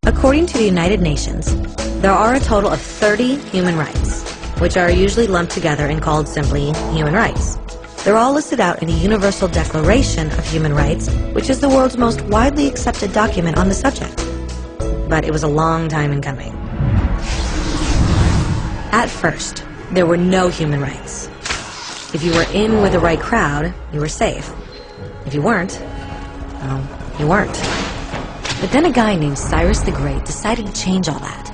According to the United Nations, there are a total of 30 human rights, which are usually lumped together and called simply human rights. They're all listed out in the Universal Declaration of Human Rights, which is the world's most widely accepted document on the subject. But it was a long time in coming. At first, there were no human rights. If you were in with the right crowd, you were safe. If you weren't, well, you weren't. But then a guy named Cyrus the Great decided to change all that.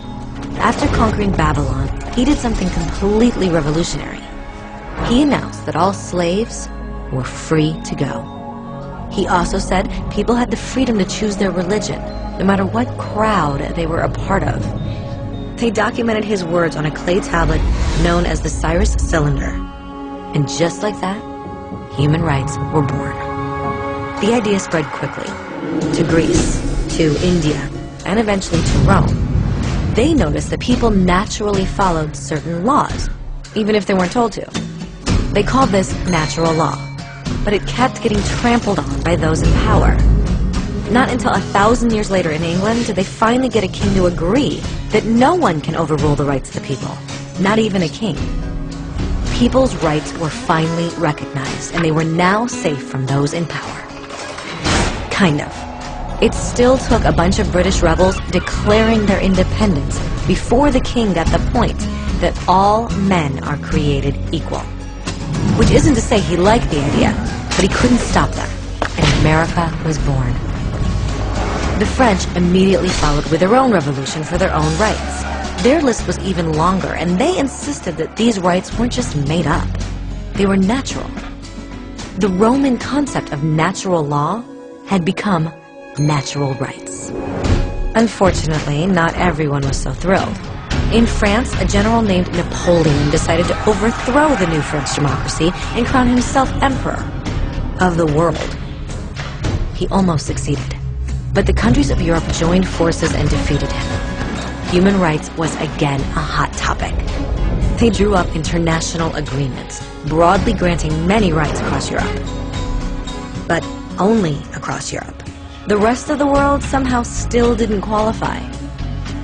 After conquering Babylon, he did something completely revolutionary. He announced that all slaves were free to go. He also said people had the freedom to choose their religion, no matter what crowd they were a part of. They documented his words on a clay tablet known as the Cyrus Cylinder. And just like that, human rights were born. The idea spread quickly to Greece, to India, and eventually to Rome. They noticed that people naturally followed certain laws, even if they weren't told to. They called this natural law, but it kept getting trampled on by those in power. Not until 1,000 years later in England did they finally get a king to agree that no one can overrule the rights of the people, not even a king. People's rights were finally recognized, and they were now safe from those in power. Kind of. It still took a bunch of British rebels declaring their independence before the king got the point that all men are created equal. Which isn't to say he liked the idea, but he couldn't stop them, and America was born. The French immediately followed with their own revolution for their own rights. Their list was even longer, and they insisted that these rights weren't just made up. They were natural. The Roman concept of natural law had become natural rights. Unfortunately, not everyone was so thrilled. In France, a general named Napoleon decided to overthrow the new French democracy and crown himself emperor of the world. He almost succeeded, but the countries of Europe joined forces and defeated him. Human rights was again a hot topic. They drew up international agreements, broadly granting many rights across Europe. But only across Europe. The rest of the world somehow still didn't qualify.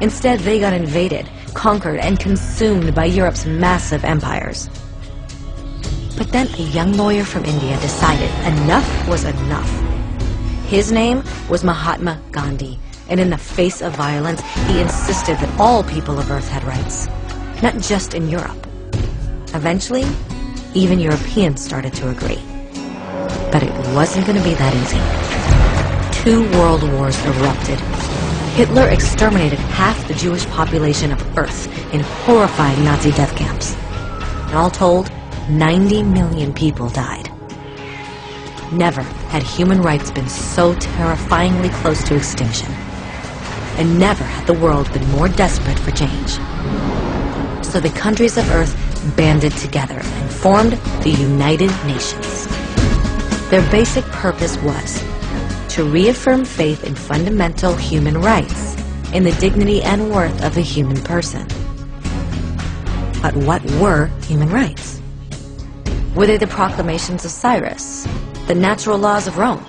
Instead, they got invaded, conquered, and consumed by Europe's massive empires. But then a young lawyer from India decided enough was enough. His name was Mahatma Gandhi, and in the face of violence, he insisted that all people of Earth had rights, not just in Europe. Eventually, even Europeans started to agree. But it wasn't going to be that easy. 2 world wars erupted. Hitler exterminated half the Jewish population of Earth in horrifying Nazi death camps. And all told, 90 million people died. Never had human rights been so terrifyingly close to extinction. And never had the world been more desperate for change. So the countries of Earth banded together and formed the United Nations. Their basic purpose was to reaffirm faith in fundamental human rights, in the dignity and worth of the human person. But what were human rights? Were they the proclamations of Cyrus, the natural laws of Rome,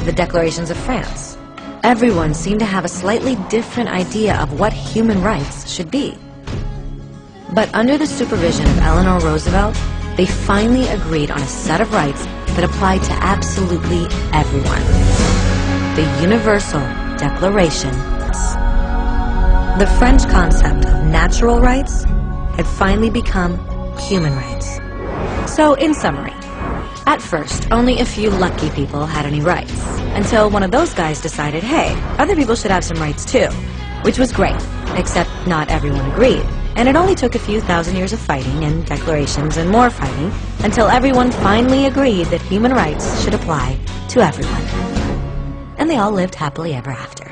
the declarations of France? Everyone seemed to have a slightly different idea of what human rights should be. But under the supervision of Eleanor Roosevelt, they finally agreed on a set of rights that applied to absolutely everyone. The Universal Declaration. The French concept of natural rights had finally become human rights. So, in summary, at first, only a few lucky people had any rights, until one of those guys decided, hey, other people should have some rights too, which was great, except not everyone agreed. And it only took a few thousand years of fighting and declarations and more fighting until everyone finally agreed that human rights should apply to everyone. And they all lived happily ever after.